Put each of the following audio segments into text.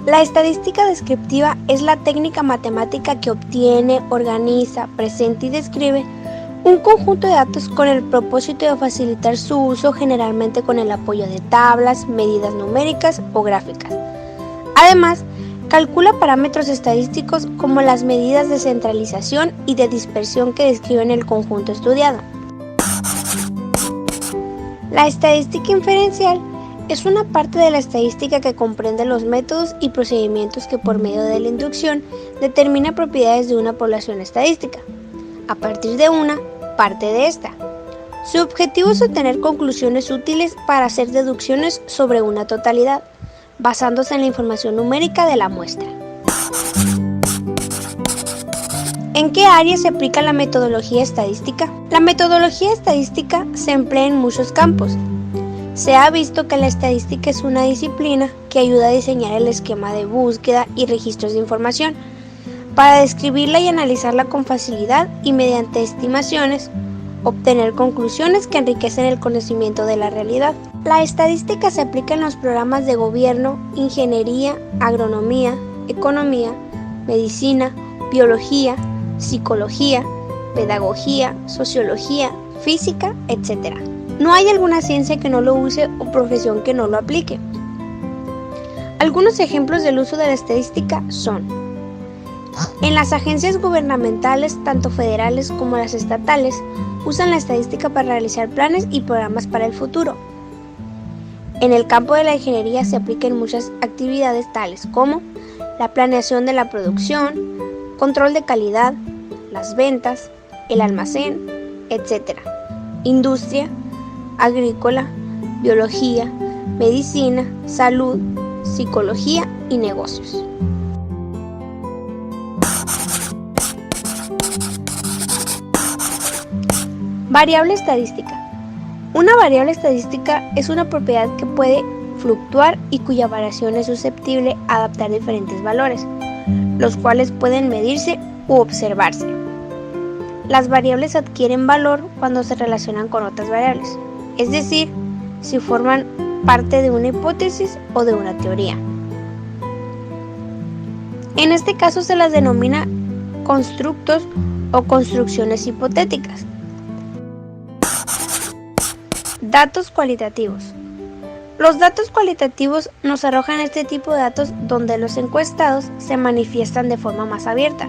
La estadística descriptiva es la técnica matemática que obtiene, organiza, presenta y describe un conjunto de datos con el propósito de facilitar su uso, generalmente con el apoyo de tablas, medidas numéricas o gráficas. Además, calcula parámetros estadísticos como las medidas de centralización y de dispersión que describen el conjunto estudiado. La estadística inferencial es una parte de la estadística que comprende los métodos y procedimientos que por medio de la inducción determina propiedades de una población estadística, a partir de una parte de esta. Su objetivo es obtener conclusiones útiles para hacer deducciones sobre una totalidad, basándose en la información numérica de la muestra. ¿En qué área se aplica la metodología estadística? La metodología estadística se emplea en muchos campos. Se ha visto que la estadística es una disciplina que ayuda a diseñar el esquema de búsqueda y registros de información, para describirla y analizarla con facilidad y mediante estimaciones, obtener conclusiones que enriquecen el conocimiento de la realidad. La estadística se aplica en los programas de gobierno, ingeniería, agronomía, economía, medicina, biología, psicología, pedagogía, sociología, física, etc. No hay alguna ciencia que no lo use o profesión que no lo aplique. Algunos ejemplos del uso de la estadística son: en las agencias gubernamentales, tanto federales como las estatales, usan la estadística para realizar planes y programas para el futuro. En el campo de la ingeniería se aplica en muchas actividades tales como la planeación de la producción, control de calidad, las ventas, el almacén, etc. Industria, agrícola, biología, medicina, salud, psicología y negocios. Variable estadística. Una variable estadística es una propiedad que puede fluctuar y cuya variación es susceptible a adaptar diferentes valores, los cuales pueden medirse u observarse. Las variables adquieren valor cuando se relacionan con otras variables, es decir, si forman parte de una hipótesis o de una teoría. En este caso se las denomina constructos o construcciones hipotéticas. Datos cualitativos. Los datos cualitativos nos arrojan este tipo de datos donde los encuestados se manifiestan de forma más abierta.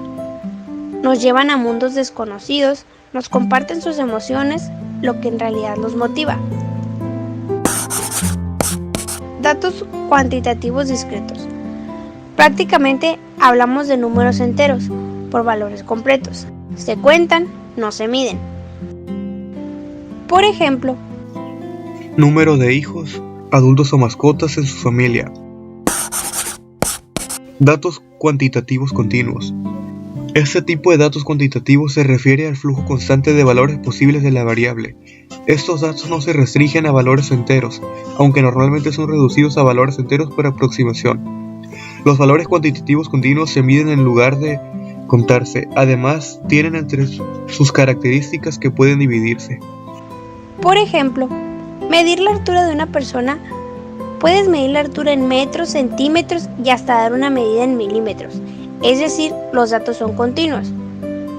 Nos llevan a mundos desconocidos, nos comparten sus emociones, lo que en realidad los motiva. Datos cuantitativos discretos. Prácticamente hablamos de números enteros, por valores completos. Se cuentan, no se miden. Por ejemplo, número de hijos, adultos o mascotas en su familia. Datos cuantitativos continuos. Este tipo de datos cuantitativos se refiere al flujo constante de valores posibles de la variable. Estos datos no se restringen a valores enteros, aunque normalmente son reducidos a valores enteros por aproximación. Los valores cuantitativos continuos se miden en lugar de contarse. Además, tienen entre sus características que pueden dividirse. Por ejemplo, medir la altura de una persona. Puedes medir la altura en metros, centímetros y hasta dar una medida en milímetros. Es decir, los datos son continuos.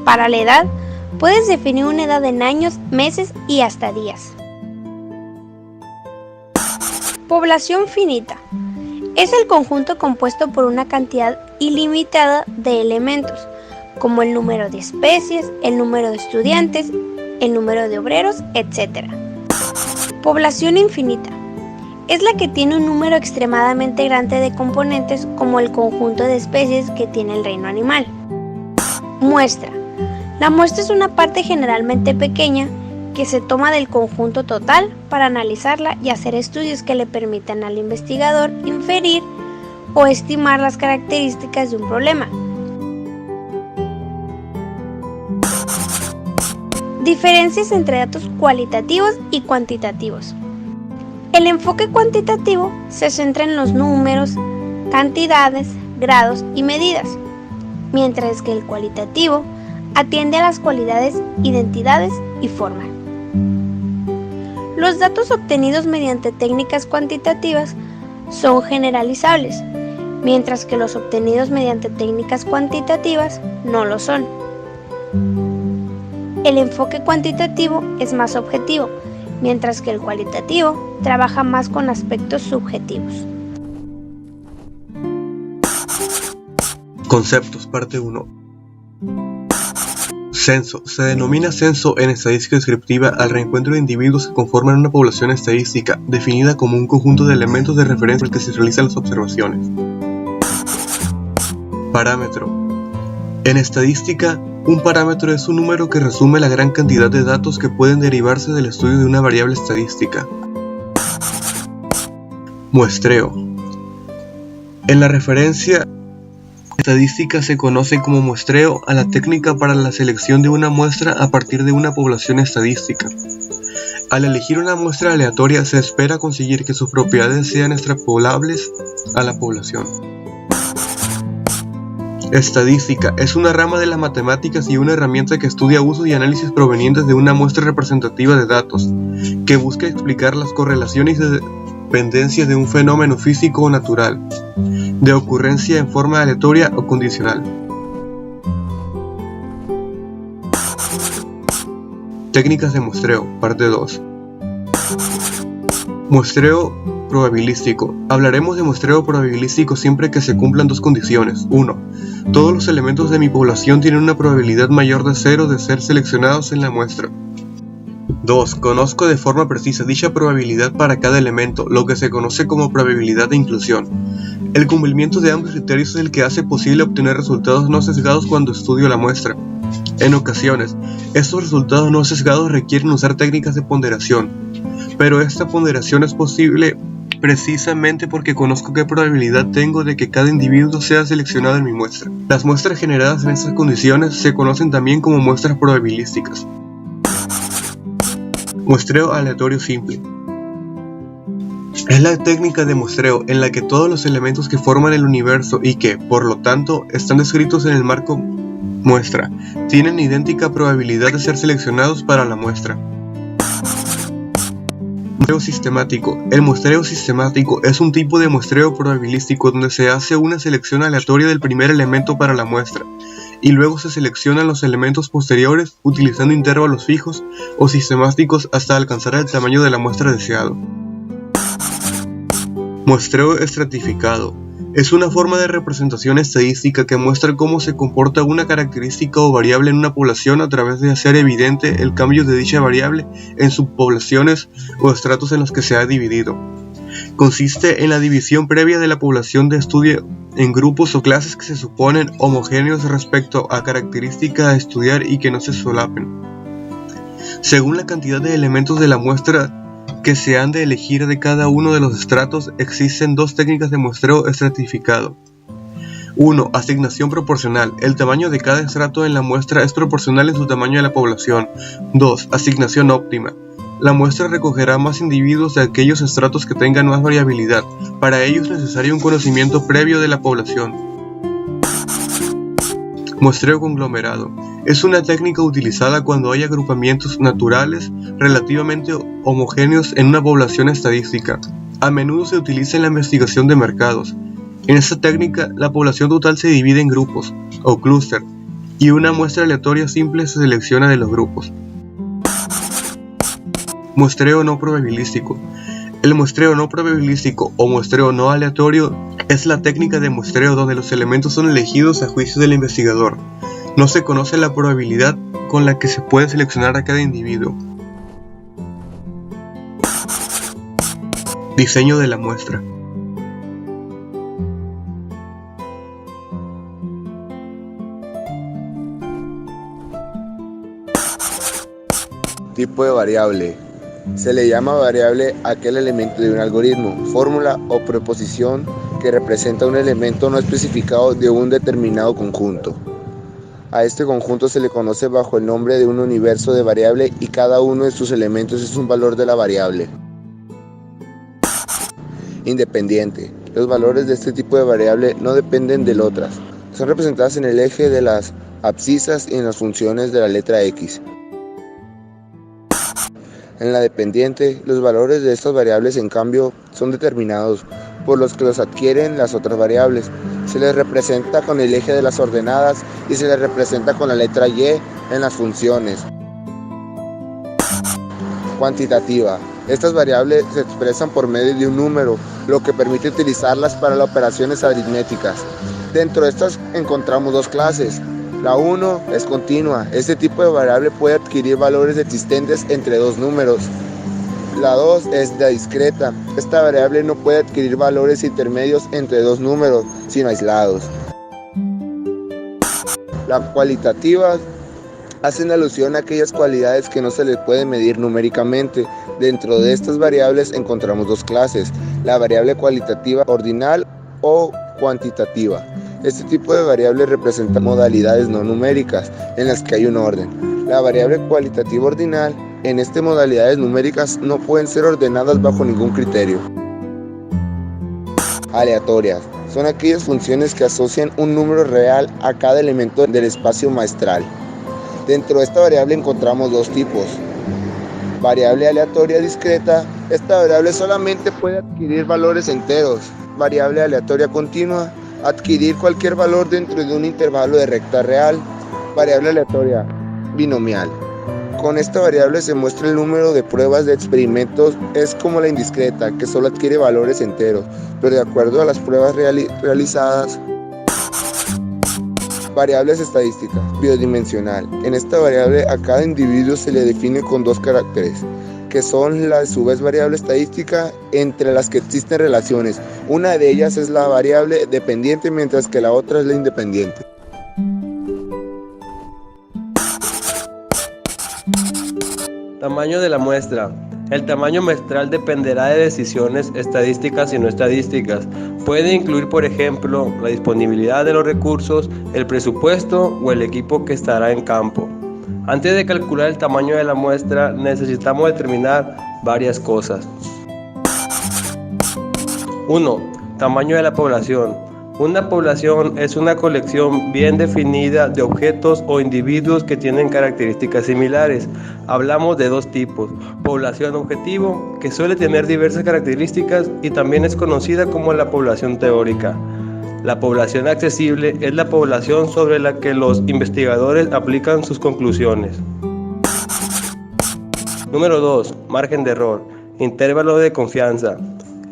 Para la edad, puedes definir una edad en años, meses y hasta días. Población finita. Es el conjunto compuesto por una cantidad ilimitada de elementos, como el número de especies, el número de estudiantes, el número de obreros, etc. Población infinita. Es la que tiene un número extremadamente grande de componentes, como el conjunto de especies que tiene el reino animal. Muestra. La muestra es una parte generalmente pequeña que se toma del conjunto total para analizarla y hacer estudios que le permitan al investigador inferir o estimar las características de un problema. Diferencias entre datos cualitativos y cuantitativos. El enfoque cuantitativo se centra en los números, cantidades, grados y medidas, mientras que el cualitativo atiende a las cualidades, identidades y forma. Los datos obtenidos mediante técnicas cuantitativas son generalizables, mientras que los obtenidos mediante técnicas cuantitativas no lo son. El enfoque cuantitativo es más objetivo, mientras que el cualitativo trabaja más con aspectos subjetivos. Conceptos, parte 1. Censo. Se denomina censo en estadística descriptiva al reencuentro de individuos que conforman una población estadística, definida como un conjunto de elementos de referencia por el que se realizan las observaciones. Parámetro. En estadística, un parámetro es un número que resume la gran cantidad de datos que pueden derivarse del estudio de una variable estadística. Muestreo. En la referencia estadística se conoce como muestreo a la técnica para la selección de una muestra a partir de una población estadística. Al elegir una muestra aleatoria se espera conseguir que sus propiedades sean extrapolables a la población. Estadística es una rama de las matemáticas y una herramienta que estudia usos y análisis provenientes de una muestra representativa de datos, que busca explicar las correlaciones y dependencias de un fenómeno físico o natural, de ocurrencia en forma aleatoria o condicional. Técnicas de muestreo, parte 2. Muestreo probabilístico. Hablaremos de muestreo probabilístico siempre que se cumplan dos condiciones. 1. Todos los elementos de mi población tienen una probabilidad mayor de 0 de ser seleccionados en la muestra. 2. Conozco de forma precisa dicha probabilidad para cada elemento, lo que se conoce como probabilidad de inclusión. El cumplimiento de ambos criterios es el que hace posible obtener resultados no sesgados cuando estudio la muestra. En ocasiones, estos resultados no sesgados requieren usar técnicas de ponderación, pero esta ponderación es posible precisamente porque conozco qué probabilidad tengo de que cada individuo sea seleccionado en mi muestra. Las muestras generadas en estas condiciones se conocen también como muestras probabilísticas. Muestreo aleatorio simple. Es la técnica de muestreo en la que todos los elementos que forman el universo y que, por lo tanto, están descritos en el marco muestra, tienen idéntica probabilidad de ser seleccionados para la muestra. Muestreo sistemático. El muestreo sistemático es un tipo de muestreo probabilístico donde se hace una selección aleatoria del primer elemento para la muestra, y luego se seleccionan los elementos posteriores utilizando intervalos fijos o sistemáticos hasta alcanzar el tamaño de la muestra deseado. Muestreo estratificado. Es una forma de representación estadística que muestra cómo se comporta una característica o variable en una población a través de hacer evidente el cambio de dicha variable en subpoblaciones o estratos en los que se ha dividido. Consiste en la división previa de la población de estudio en grupos o clases que se suponen homogéneos respecto a características a estudiar y que no se solapen. Según la cantidad de elementos de la muestra que se han de elegir de cada uno de los estratos, existen dos técnicas de muestreo estratificado. 1. Asignación proporcional. El tamaño de cada estrato en la muestra es proporcional en su tamaño a la población. 2. Asignación óptima. La muestra recogerá más individuos de aquellos estratos que tengan más variabilidad. Para ello es necesario un conocimiento previo de la población. Muestreo conglomerado. Es una técnica utilizada cuando hay agrupamientos naturales relativamente homogéneos en una población estadística. A menudo se utiliza en la investigación de mercados. En esta técnica, la población total se divide en grupos, o clúster, y una muestra aleatoria simple se selecciona de los grupos. Muestreo no probabilístico. El muestreo no probabilístico o muestreo no aleatorio es la técnica de muestreo donde los elementos son elegidos a juicio del investigador. No se conoce la probabilidad con la que se puede seleccionar a cada individuo. Diseño de la muestra. Tipo de variable. Se le llama variable a aquel elemento de un algoritmo, fórmula o proposición que representa un elemento no especificado de un determinado conjunto. A este conjunto se le conoce bajo el nombre de un universo de variable y cada uno de sus elementos es un valor de la variable. Independiente. Los valores de este tipo de variable no dependen de otras. Son representadas en el eje de las abscisas y en las funciones de la letra X. En la dependiente, los valores de estas variables en cambio son determinados por los que los adquieren las otras variables. Se les representa con el eje de las ordenadas y se les representa con la letra Y en las funciones. Cuantitativa. Estas variables se expresan por medio de un número, lo que permite utilizarlas para las operaciones aritméticas. Dentro de estas encontramos dos clases. La 1 es continua. Este tipo de variable puede adquirir valores existentes entre dos números. La 2 es la discreta. Esta variable no puede adquirir valores intermedios entre dos números, sino aislados. Las cualitativas hacen alusión a aquellas cualidades que no se les puede medir numéricamente. Dentro de estas variables encontramos dos clases, la variable cualitativa ordinal o cuantitativa. Este tipo de variable representa modalidades no numéricas en las que hay un orden. La variable cualitativa ordinal, en estas modalidades numéricas no pueden ser ordenadas bajo ningún criterio. Aleatorias. Son aquellas funciones que asocian un número real a cada elemento del espacio maestral. Dentro de esta variable encontramos dos tipos. Variable aleatoria discreta. Esta variable solamente puede adquirir valores enteros. Variable aleatoria continua. Adquirir cualquier valor dentro de un intervalo de recta real. Variable aleatoria binomial. Con esta variable se muestra el número de pruebas de experimentos. Es como la indiscreta, que solo adquiere valores enteros, pero de acuerdo a las pruebas realizadas. Variables estadísticas, bidimensional. En esta variable a cada individuo se le define con dos caracteres, que son la a su vez variable estadística entre las que existen relaciones. Una de ellas es la variable dependiente, mientras que la otra es la independiente. Tamaño de la muestra. El tamaño muestral dependerá de decisiones estadísticas y no estadísticas. Puede incluir, por ejemplo, la disponibilidad de los recursos, el presupuesto o el equipo que estará en campo. Antes de calcular el tamaño de la muestra, necesitamos determinar varias cosas. 1. Tamaño de la población. Una población es una colección bien definida de objetos o individuos que tienen características similares. Hablamos de dos tipos: población objetivo, que suele tener diversas características y también es conocida como la población teórica. La población accesible es la población sobre la que los investigadores aplican sus conclusiones. Número 2. Margen de error. Intervalo de confianza.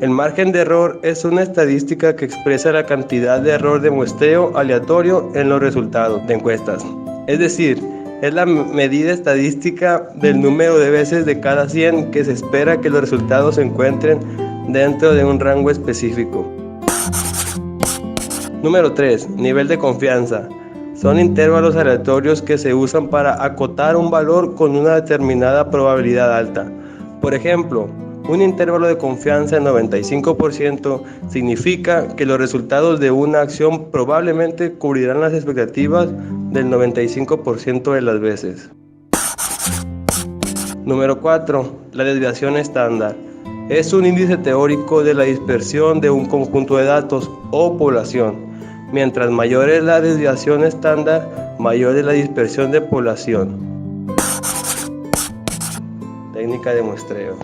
El margen de error es una estadística que expresa la cantidad de error de muestreo aleatorio en los resultados de encuestas. Es decir, es la medida estadística del número de veces de cada 100 que se espera que los resultados se encuentren dentro de un rango específico. Número 3. Nivel de confianza. Son intervalos aleatorios que se usan para acotar un valor con una determinada probabilidad alta. Por ejemplo, un intervalo de confianza de 95% significa que los resultados de una acción probablemente cubrirán las expectativas del 95% de las veces. Número 4. La desviación estándar. Es un índice teórico de la dispersión de un conjunto de datos o población. Mientras mayor es la desviación estándar, mayor es la dispersión de población. Técnica de muestreo.